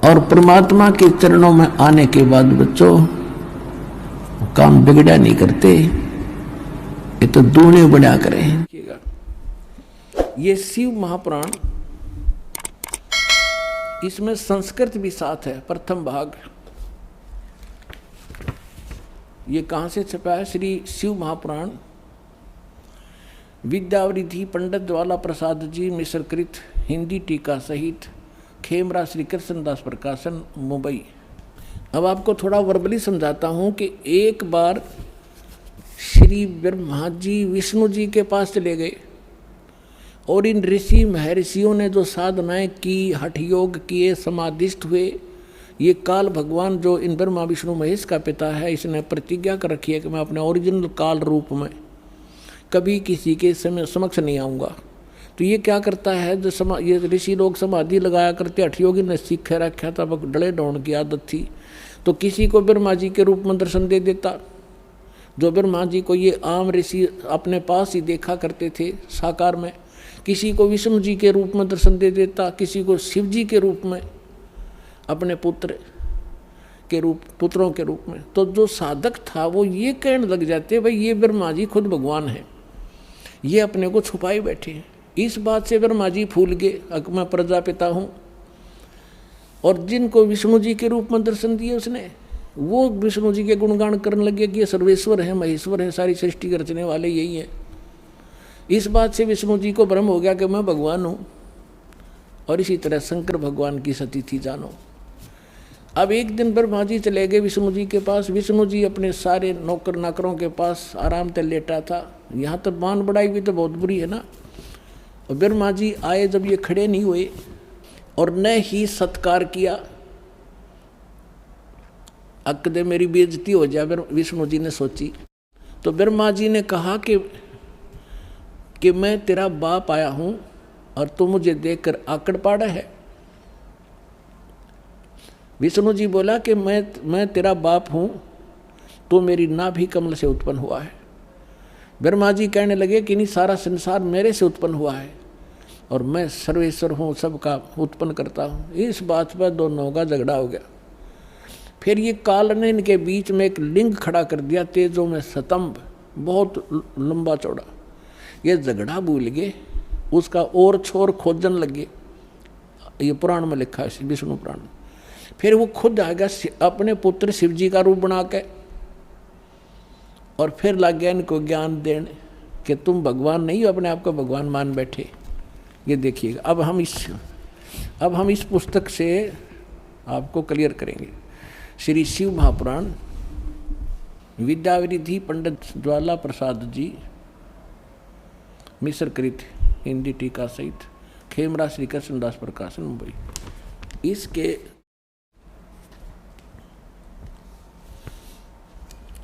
और परमात्मा के चरणों में आने के बाद बच्चों काम बिगड़ा नहीं करते, ये तो दूने बढ़ा करें। ये शिव महापुराण, इसमें संस्कृत भी साथ है। प्रथम भाग ये कहां से छपा है? श्री शिव महापुराण विद्यावरिधि पंडित ज्वाला प्रसाद जी मिश्रकृत, हिंदी टीका सहित, खेमरा श्री कृष्णदास प्रकाशन, मुंबई। अब आपको थोड़ा वर्बली समझाता हूं कि एक बार श्री ब्रह्मा जी विष्णु जी के पास चले गए और इन ऋषि महर्षियों ने जो साधनाएं की, हठ योग किए, समाधिस्थ हुए, ये काल भगवान जो इन ब्रह्मा विष्णु महेश का पिता है, इसने प्रतिज्ञा कर रखी है कि मैं अपने ओरिजिनल काल रूप में कभी किसी के समक्ष नहीं आऊँगा। तो ये क्या करता है, जो ये ऋषि लोग समाधि लगाया करते, हठ योगी ने सीख रखा था, डले डौण की आदत थी, तो किसी को ब्रह्मा जी के रूप में दर्शन दे देता। जो ब्रह्मा जी को ये आम ऋषि अपने पास ही देखा करते थे साकार में, किसी को विष्णु जी के रूप में दर्शन दे देता, किसी को शिव जी के रूप में, अपने पुत्रों के रूप में। तो जो साधक था वो ये कहने लग जाते, भाई ये ब्रह्मा जी खुद भगवान है, ये अपने को छुपाए बैठे हैं। इस बात से ब्रह्मा जी फूल गए, मैं प्रजापिता हूँ। और जिनको विष्णु जी के रूप में दर्शन दिए उसने, वो विष्णु जी के गुणगान करने लगे कि ये सर्वेश्वर है, महेश्वर है, सारी सृष्टि के रचने वाले यही हैं। इस बात से विष्णु जी को भ्रम हो गया कि मैं भगवान हूँ। और इसी तरह शंकर भगवान की सती थी, जानो। अब एक दिन ब्रह्मा जी चले गए विष्णु जी के पास। विष्णु जी अपने सारे नौकर नाकरों के पास आराम से लेटा था। यहाँ तो मान बढ़ाई भी तो बहुत बुरी है ना। और ब्रह्मा जी आए, जब ये खड़े नहीं हुए और न ही सत्कार किया, अक्कदे मेरी बेइज्जती हो जाए, विष्णु जी ने सोची। तो ब्रह्मा जी ने कहा कि मैं तेरा बाप आया हूँ और तू मुझे देखकर आकड़ पाड़ा है। विष्णु जी बोला कि मैं तेरा बाप हूँ, तो मेरी नाभि कमल से उत्पन्न हुआ है। ब्रह्मा जी कहने लगे कि नहीं, सारा संसार मेरे से उत्पन्न हुआ है और मैं सर्वेश्वर हूँ, सबका उत्पन्न करता हूँ। इस बात पर दोनों का झगड़ा हो गया। फिर ये काल ने इनके बीच में एक लिंग खड़ा कर दिया, तेजों में स्तंभ, बहुत लंबा चौड़ा। ये झगड़ा भूल गए, उसका और छोर खोजन लगे। ये पुराण में लिखा है, विष्णु पुराण। फिर वो खुद आ गया अपने पुत्र शिव जी का रूप बना के, और फिर लग गया इनको ज्ञान देने कि तुम भगवान नहीं हो, अपने आप को भगवान मान बैठे। ये देखिएगा। अब हम इस पुस्तक से आपको क्लियर करेंगे। श्री शिव महापुराण विद्यावरिधि पंडित ज्वाला प्रसाद जी मिश्रकृत, हिंदी टीका सहित, खेमरा श्री कृष्णदास प्रकाशन, मुंबई। इसके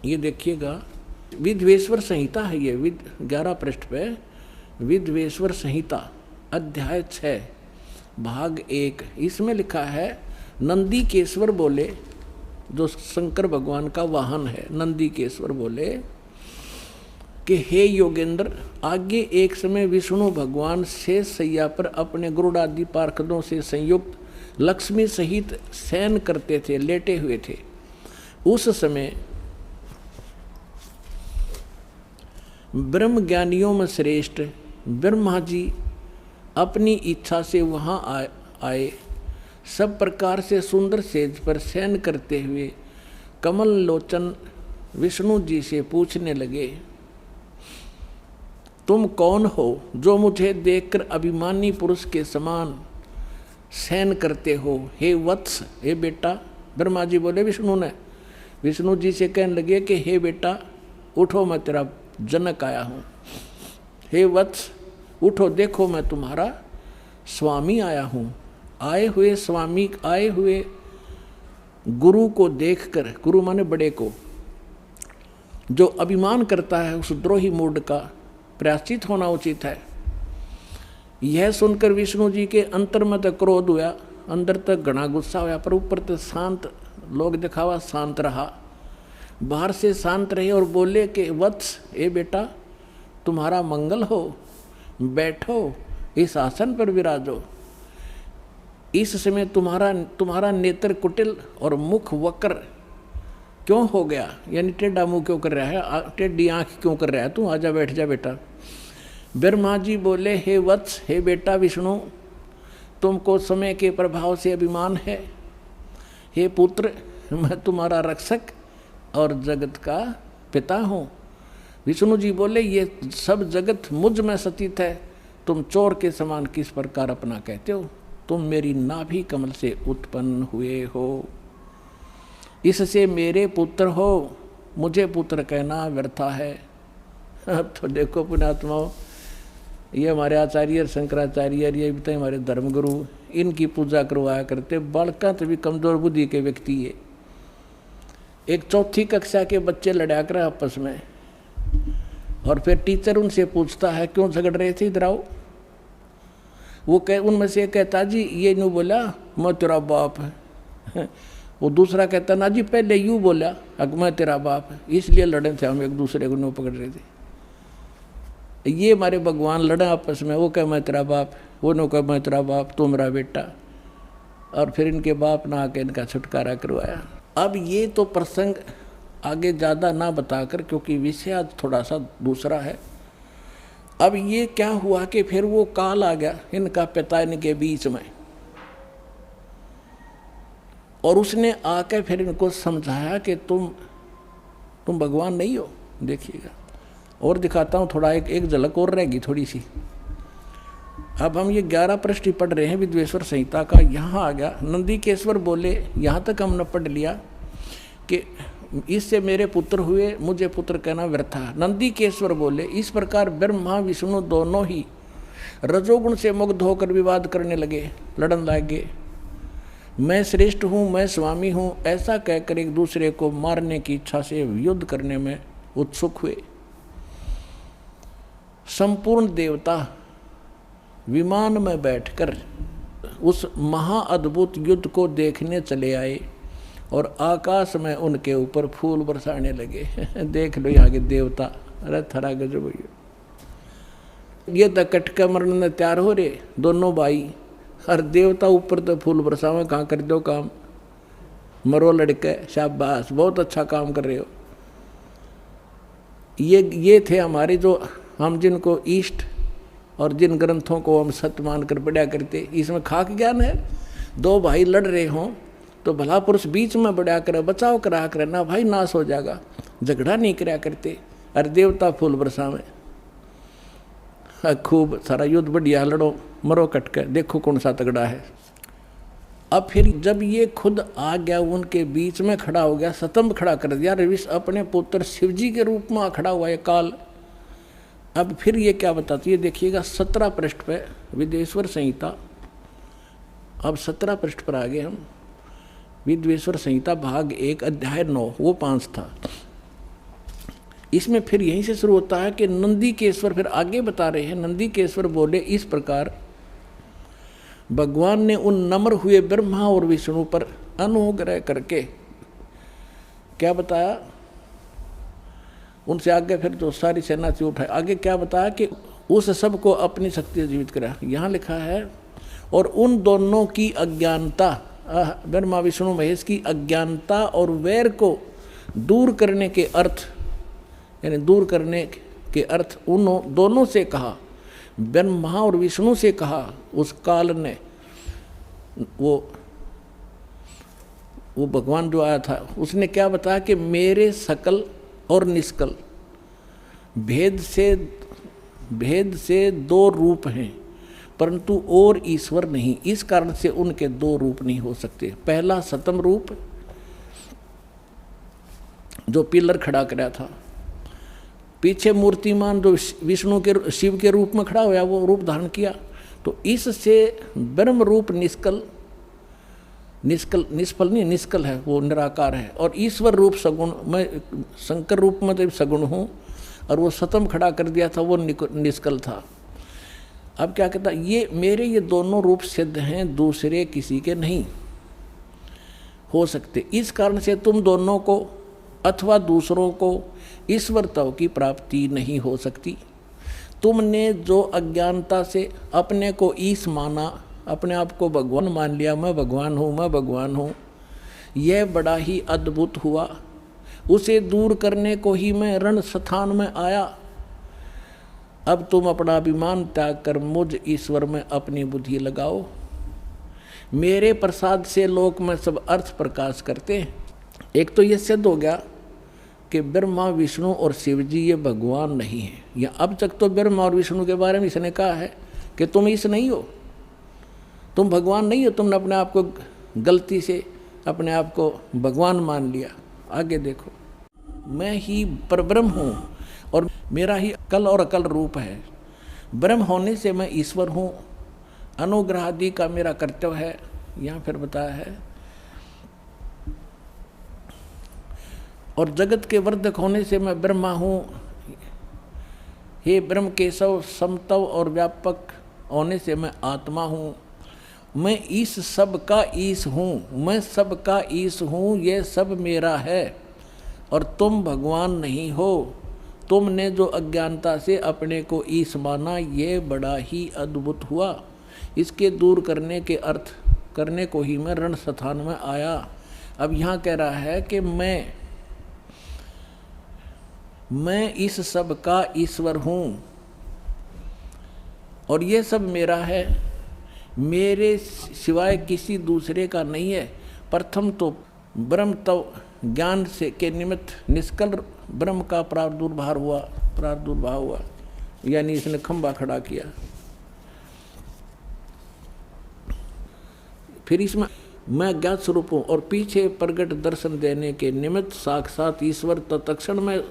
ये देखिएगा, विद्वेश्वर संहिता है ये, 11 पृष्ठ पे विद्वेश्वर संहिता, अध्याय 6, भाग 1। इसमें लिखा है, नंदीकेश्वर बोले, जो शंकर भगवान का वाहन है, नंदीकेश्वर बोले कि हे योगेंद्र, आगे एक समय विष्णु भगवान शेष सैया पर अपने गरुड़ादि पार्षदों से संयुक्त लक्ष्मी सहित शयन करते थे, लेटे हुए थे। उस समय ब्रह्म ज्ञानियों में श्रेष्ठ ब्रह्मा जी अपनी इच्छा से वहाँ आए। सब प्रकार से सुंदर सेज पर शयन करते हुए कमल लोचन विष्णु जी से पूछने लगे, तुम कौन हो जो मुझे देखकर अभिमानी पुरुष के समान शयन करते हो? हे वत्स, हे बेटा। ब्रह्मा जी बोले विष्णु जी से कहने लगे कि हे बेटा उठो, मैं तेरा जनक आया हूँ। हे वत्स उठो, देखो मैं तुम्हारा स्वामी आया हूँ। आए हुए गुरु को देखकर, गुरु माने बड़े को, जो अभिमान करता है उस द्रोही मूड का प्रायश्चित होना उचित है। यह सुनकर विष्णु जी के अंतर में तो क्रोध हुआ, अंदर तक घना गुस्सा हुआ, पर ऊपर तो शांत, लोग दिखावा शांत रहा, बाहर से शांत रहे और बोले कि वत्स, ए बेटा तुम्हारा मंगल हो, बैठो, इस आसन पर विराजो। इस समय तुम्हारा नेत्र कुटिल और मुख वक्र क्यों हो गया, यानी टेढ़ा मुंह क्यों कर रहा है, टेढ़ी आंख क्यों कर रहा है तू, आजा बैठ जा बेटा। ब्रह्मा जी बोले, हे वत्स, हे बेटा विष्णु, तुमको समय के प्रभाव से अभिमान है। हे पुत्र, मैं तुम्हारा रक्षक और जगत का पिता हूँ। विष्णु जी बोले, ये सब जगत मुझ में स्थित है, तुम चोर के समान किस प्रकार अपना कहते हो, तुम मेरी नाभि कमल से उत्पन्न हुए हो, इससे मेरे पुत्र हो, मुझे पुत्र कहना व्यर्था है। अब तो देखो पुण्यात्माओं, ये हमारे आचार्य शंकराचार्य, ये भी तो हमारे धर्मगुरु, इनकी पूजा करवाया करते। बालका तो भी कमजोर बुद्धि के व्यक्ति है। एक चौथी कक्षा के बच्चे लड़ा कर आपस में, और फिर टीचर उनसे पूछता है, क्यों झगड़ रहे थे, इधर आओ। वो उनमें से कहता, जी ये यूँ बोला, मैं तेरा बाप है। वो दूसरा कहता, ना जी पहले यूँ बोला, मैं तेरा बाप है, इसलिए लड़े थे हम, एक दूसरे को यूँ पकड़ रहे थे। ये हमारे भगवान लड़े आपस में, वो कहे मैं तेरा बाप, वो नो कहे मैं तेरा बाप, तू मेरा बेटा, और फिर इनके बाप ना आके इनका छुटकारा करवाया। अब ये तो प्रसंग आगे ज़्यादा ना बताकर, क्योंकि विषय आज थोड़ा सा दूसरा है। अब ये क्या हुआ कि फिर वो काल आ गया इनका पिता इनके बीच में, और उसने आकर फिर इनको समझाया कि तुम भगवान नहीं हो। देखिएगा, और दिखाता हूँ थोड़ा, एक झलक और रहेगी थोड़ी सी। अब हम ये 11 पृष्ठ पढ़ रहे हैं विद्वेश्वर संहिता का। यहाँ आ गया, नंदीकेश्वर बोले, यहाँ तक हमने पढ़ लिया कि इससे मेरे पुत्र हुए, मुझे पुत्र कहना व्यर्था। नंदीकेश्वर बोले, इस प्रकार ब्रह्मा विष्णु दोनों ही रजोगुण से मुग्ध होकर विवाद करने लगे, लड़न लगे। मैं श्रेष्ठ हूँ, मैं स्वामी हूँ, ऐसा कहकर एक दूसरे को मारने की इच्छा से युद्ध करने में उत्सुक हुए। संपूर्ण देवता विमान में बैठकर उस महाअद्भुत युद्ध को देखने चले आए, और आकाश में उनके ऊपर फूल बरसाने लगे। देख लो यहाँ के देवता, अरे थरा गजब भैया, ये तो कटका मरने में तैयार हो रहे दोनों भाई, हर देवता ऊपर तो फूल बरसावे, कहाँ कर दो काम, मरो लड़के, शाबाश, बहुत अच्छा काम कर रहे हो। ये थे हमारे जो, हम जिनको ईष्ट और जिन ग्रंथों को हम सत्य मानकर पढ़ा करते, इसमें खाक ज्ञान है। दो भाई लड़ रहे हों तो भला पुरुष बीच में बढ़ा कर बचाव करा कर ना भाई नाश हो जाएगा, झगड़ा नहीं कराया करते। अरे देवता फूल बरसावे, खूब सारा युद्ध बढ़िया, लड़ो मरो कट कर, देखो कौन सा तगड़ा है। अब फिर जब ये खुद आ गया, उनके बीच में खड़ा हो गया, स्तंभ खड़ा कर दिया, रविश अपने पुत्र शिवजी के रूप में खड़ा हुआ है काल। अब फिर ये क्या बताती है, देखिएगा 17 पृष्ठ पे विद्वेश्वर संहिता। अब 17 पृष्ठ पर आ गए हम। विद्वेश्वर संहिता भाग 1 अध्याय 9, वो 5 था। इसमें फिर यहीं से शुरू होता है कि नंदीकेश्वर फिर आगे बता रहे हैं। नंदीकेश्वर बोले, इस प्रकार भगवान ने उन नम्र हुए ब्रह्मा और विष्णु पर अनुग्रह करके क्या बताया, उनसे आगे फिर जो सारी सेना से उठाए, आगे क्या बताया कि उस सब को अपनी शक्ति से जीवित करा। यहाँ लिखा है, और उन दोनों की अज्ञानता, ब्रह्मा विष्णु महेश की अज्ञानता और वैर को दूर करने के अर्थ, यानी दूर करने के अर्थ उन दोनों से कहा, ब्रह्मा और विष्णु से कहा उस काल ने। वो भगवान जो आया था उसने क्या बताया कि मेरे सकल और निष्कल भेद से 2 रूप हैं, परंतु और ईश्वर नहीं। इस कारण से उनके 2 रूप नहीं हो सकते। पहला सतम रूप जो पिलर खड़ा कराया था, पीछे मूर्तिमान जो विष्णु के शिव के रूप में खड़ा हुआ, वो रूप धारण किया। तो इससे ब्रह्म रूप निष्कल है, वो निराकार है। और ईश्वर रूप सगुण, मैं शंकर रूप में तो सगुण हूँ, और वो सतम खड़ा कर दिया था, वो निष्कल था। अब क्या कहता, ये दोनों रूप सिद्ध हैं, दूसरे किसी के नहीं हो सकते। इस कारण से तुम दोनों को अथवा दूसरों को ईश्वरत्व की प्राप्ति नहीं हो सकती। तुमने जो अज्ञानता से अपने को ईश माना, अपने आप को भगवान मान लिया, मैं भगवान हूँ, मैं भगवान हूँ। यह बड़ा ही अद्भुत हुआ। उसे दूर करने को ही मैं रण स्थान में आया। अब तुम अपना अभिमान त्याग कर मुझ ईश्वर में अपनी बुद्धि लगाओ। मेरे प्रसाद से लोक में सब अर्थ प्रकाश करते हैं। एक तो ये सिद्ध हो गया कि ब्रह्मा विष्णु और शिव जी ये भगवान नहीं है। या अब तक तो ब्रह्मा और विष्णु के बारे में इसने कहा है कि तुम ईश नहीं हो, तुम भगवान नहीं हो। तुमने अपने आप को गलती से अपने आप को भगवान मान लिया। आगे देखो, मैं ही परब्रह्म हूँ और मेरा ही अकल और अकल रूप है। ब्रह्म होने से मैं ईश्वर हूँ। अनुग्रह आदि का मेरा कर्तव्य है। यहाँ फिर बताया है, और जगत के वर्धक होने से मैं ब्रह्मा हूँ। हे ब्रह्म केशव, समतव और व्यापक होने से मैं आत्मा हूँ। मैं इस सब का ईश हूँ, मैं सब का ईश हूँ। ये सब मेरा है और तुम भगवान नहीं हो। तुमने जो अज्ञानता से अपने को ईश माना, ये बड़ा ही अद्भुत हुआ। इसके दूर करने के अर्थ करने को ही मैं रण स्थान में आया। अब यहाँ कह रहा है कि मैं इस सब का ईश्वर हूँ और ये सब मेरा है, मेरे सिवाय किसी दूसरे का नहीं है। प्रथम तो ब्रह्म तो ज्ञान से के निमित्त निष्कल ब्रह्म का प्रादुर्भाव हुआ, यानी इसने खंभा खड़ा किया। फिर इसमें मैं ज्ञात स्वरूप हूँ और पीछे प्रगट दर्शन देने के निमित्त साक्षात ईश्वर तत्क्षण में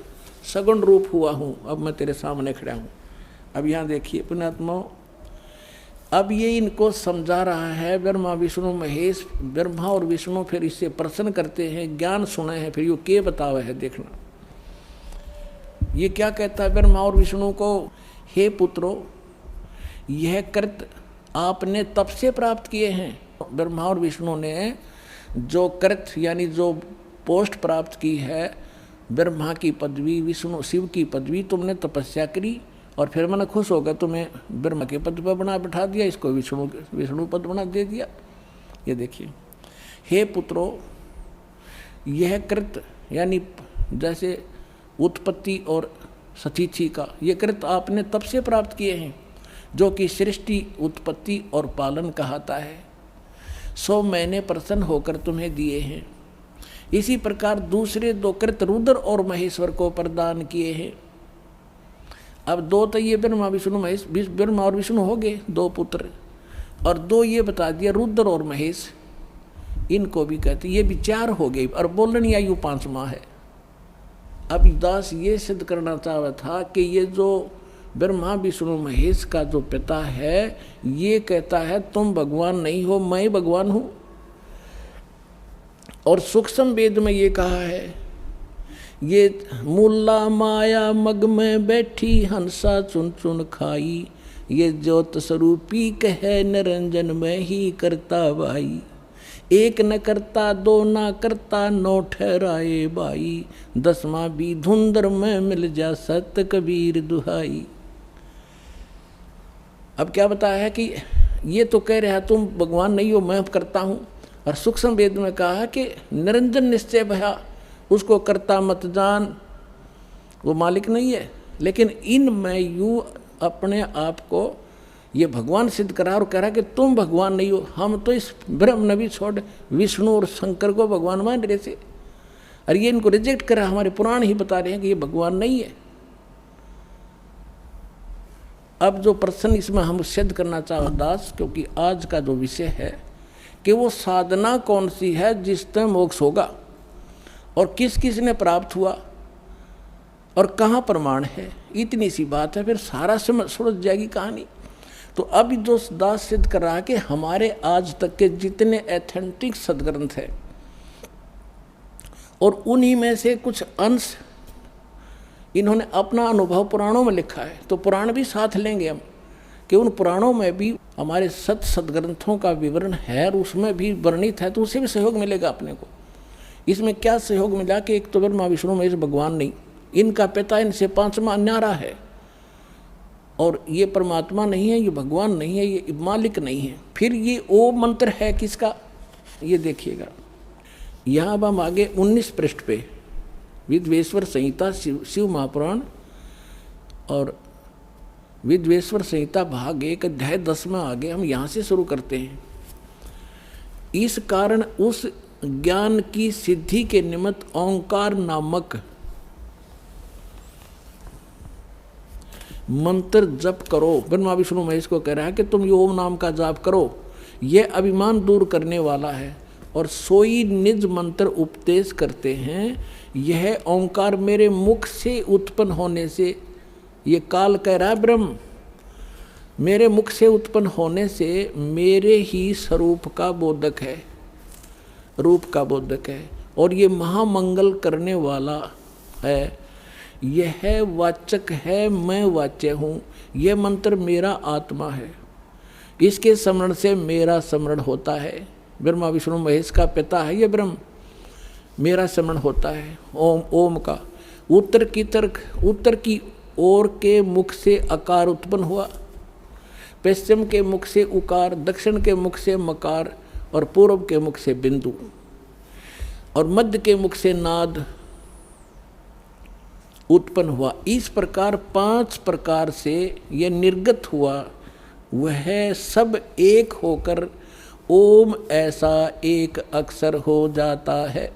सगुण रूप हुआ हूँ। अब मैं तेरे सामने खड़ा हूँ। अब यहाँ देखिए पुण्यात्माओं, अब ये इनको समझा रहा है ब्रह्मा विष्णु महेश। ब्रह्मा और विष्णु फिर इससे प्रश्न करते हैं, ज्ञान सुने हैं, फिर ये के बतावे है। देखना ये क्या कहता है ब्रह्मा और विष्णु को, हे पुत्रो, यह कृत आपने तप से प्राप्त किए हैं। ब्रह्मा और विष्णु ने जो कृत यानी जो पोस्ट प्राप्त की है, ब्रह्मा की पदवी, विष्णु शिव की पदवी, तुमने तपस्या करी और फिर मैंने खुश हो गया, तुम्हें ब्रह्मा के पद पर बना बिठा दिया, इसको विष्णु पद बना दे दिया। ये देखिए, हे पुत्रो, यह कृत यानी जैसे उत्पत्ति और सतीथि का, ये कृत आपने तब से प्राप्त किए हैं जो कि सृष्टि, उत्पत्ति और पालन कहता है। सो मैंने प्रसन्न होकर तुम्हें दिए हैं। इसी प्रकार दूसरे दो कृत रुद्र और महेश्वर को प्रदान किए हैं। अब दो तो ये ब्रह्मा विष्णु महेश, ब्रह्मा और विष्णु हो गए दो पुत्र, और दो ये बता दिया रुद्र और महेश, इनको भी कहते, ये भी चार हो गए। और बोलनी आयु 5 माह है। अब दास ये सिद्ध करना चाहता था कि ये जो ब्रह्मा विष्णु महेश का जो पिता है, ये कहता है तुम भगवान नहीं हो, मैं भगवान हूँ। और सूक्ष्म वेद में ये कहा है, ये मुल्ला माया मग में बैठी हंसा चुन चुन खाई, ये ज्योत स्वरूपी कहे निरंजन में ही करता भाई। एक न करता दो न करता नौ ठहराए भाई, 10वां भी धुंधर में मिल जा सत कबीर दुहाई। अब क्या बताया है कि ये तो कह रहा है तुम भगवान नहीं हो, मैं करता हूँ। और सूक्ष्म वेद में कहा कि निरंजन निश्चय भया, उसको करता मत जान, वो मालिक नहीं है। लेकिन इन में यूँ अपने आप को ये भगवान सिद्ध करा और कह रहा कि तुम भगवान नहीं हो। हम तो इस ब्रह्म नबी छोड़ विष्णु और शंकर को भगवान मान रहे थे, और ये इनको रिजेक्ट करा। हमारे पुराण ही बता रहे हैं कि ये भगवान नहीं है। अब जो प्रश्न इसमें हम सिद्ध करना चाहो दास, क्योंकि आज का जो विषय है कि वो साधना कौन सी है जिससे मोक्ष होगा, और किस किस ने प्राप्त हुआ, और कहाँ प्रमाण है, इतनी सी बात है। फिर सारा सुलझ जाएगी कहानी। तो अब जो दास सिद्ध कर रहा है कि हमारे आज तक के जितने एथेंटिक सदग्रंथ हैं, और उन्हीं में से कुछ अंश इन्होंने अपना अनुभव पुराणों में लिखा है, तो पुराण भी साथ लेंगे हम कि उन पुराणों में भी हमारे सदग्रंथों का विवरण है और उसमें भी वर्णित है, तो उससे भी सहयोग मिलेगा अपने को। इसमें क्या सहयोग मिला कि एक तो ब्रह्मा विष्णु महेश भगवान नहीं, इनका पिता इनसे 5वां न्यारा है, और ये परमात्मा नहीं है, ये भगवान नहीं है, ये मालिक नहीं है। फिर ये ओम मंत्र है किसका, ये देखिएगा। यहाँ अब हम आगे 19 पृष्ठ पे विद्वेश्वर संहिता शिव महापुराण और विद्वेश्वर संहिता भाग 1 अध्याय 10 में आगे हम यहाँ से शुरू करते हैं। इस कारण उस ज्ञान की सिद्धि के निमित्त ओंकार नामक मंत्र जप करो। ब्रह्मा विष्णु महेश को कह रहा है कि तुम ये ओम नाम का जाप करो, यह अभिमान दूर करने वाला है। और सोई निज मंत्र उपदेश करते हैं, यह ओंकार मेरे मुख से उत्पन्न होने से, ये काल कह रहा है ब्रह्म, मेरे मुख से उत्पन्न होने से मेरे ही स्वरूप का बोधक है, रूप का बोधक है। और ये महामंगल करने वाला है, यह वाचक है, मैं वाच्य हूँ। यह मंत्र मेरा आत्मा है, इसके स्मरण से मेरा स्मरण होता है। ब्रह्मा विष्णु महेश का पिता है ये ब्रह्म, मेरा स्मरण होता है ओम। ओम का उत्तर की ओर के मुख से अकार उत्पन्न हुआ, पश्चिम के मुख से उकार, दक्षिण के मुख से मकार और पूर्व के मुख से बिंदु और मध्य के मुख से नाद उत्पन्न हुआ। इस प्रकार 5 प्रकार से यह निर्गत हुआ, वह सब एक होकर ओम ऐसा एक अक्षर हो जाता है।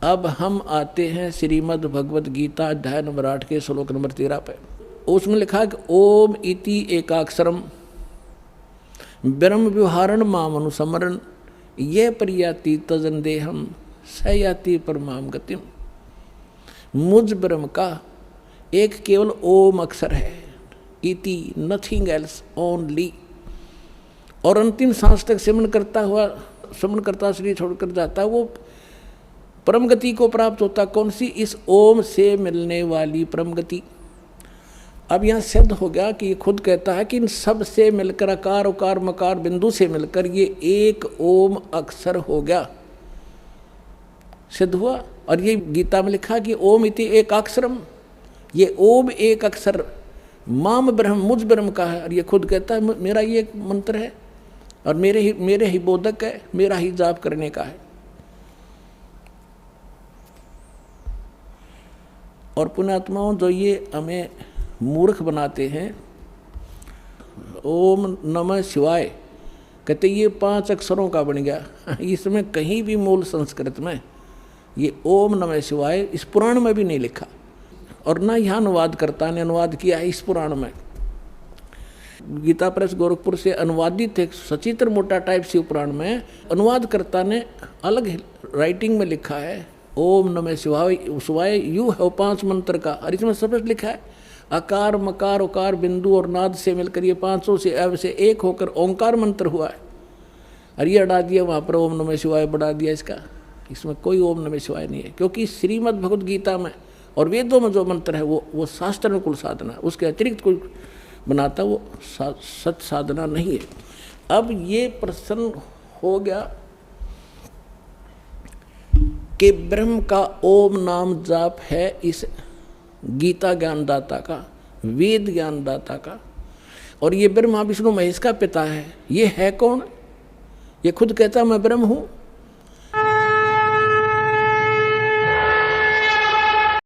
अब हम आते हैं श्रीमद् भगवद गीता अध्याय नंबर 8 के श्लोक नंबर 13 पे। उसमें लिखा कि ओम इति एकाक्षरम ब्रह्म व्यवहारण माम अनुस्मरण ये प्रयाति तजन देहम सयाति परमाम गतिम। मुझ ब्रह्म का एक केवल ओम अक्षर है, इति नथिंग एल्स ओनली। और अंतिम सांस तक सिमरण करता शरीर छोड़कर जाता, वो परम गति को प्राप्त होता। कौन सी? इस ओम से मिलने वाली परम गति। अब यहाँ सिद्ध हो गया कि ये खुद कहता है कि इन सब से मिलकर अकार उकार मकार बिंदु से मिलकर ये एक ओम अक्षर हो गया, सिद्ध हुआ। और ये गीता में लिखा कि ओम इति एक अक्षरम, ये ओम एक अक्षर माम ब्रह्म मुझ ब्रह्म का है। और ये खुद कहता है मेरा ये एक मंत्र है और मेरे ही बोधक है, मेरा ही जाप करने का है। और पुण्यात्माओं जो ये हमें मूर्ख बनाते हैं, ओम नमः शिवाय कहते ये 5 अक्षरों का बन गया। इसमें कहीं भी मूल संस्कृत में ये ओम नमः शिवाय इस पुराण में भी नहीं लिखा, और ना यहाँ अनुवादकर्ता ने अनुवाद किया है इस पुराण में। गीता प्रेस गोरखपुर से अनुवादित एक सचित्र मोटा टाइप शिव पुराण में अनुवादकर्ता ने अलग राइटिंग में लिखा है ओम नमः शिवाय यू है 5 मंत्र का। और इसमें स्पष्ट लिखा है अकार मकार उकार बिंदु और नाद से मिलकर ये 500 से अब से एक होकर ओंकार मंत्र हुआ है। और ये अड़ा दिया वहाँ पर ओम नमः शिवाय बढ़ा दिया इसका, इसमें कोई ओम नमः शिवाय नहीं है। क्योंकि श्रीमद् भगवद गीता में और वेदों में जो मंत्र है वो शास्त्र अनुकूल साधना है, उसके अतिरिक्त कोई बनाता वो सत साधना नहीं है। अब ये प्रश्न हो गया कि ब्रह्म का ओम नाम जाप है इस गीता ज्ञानदाता का, वेद ज्ञानदाता का, और ये ब्रह्मा विष्णु महेश का पिता है। ये है कौन? ये खुद कहता मैं ब्रह्म हूँ।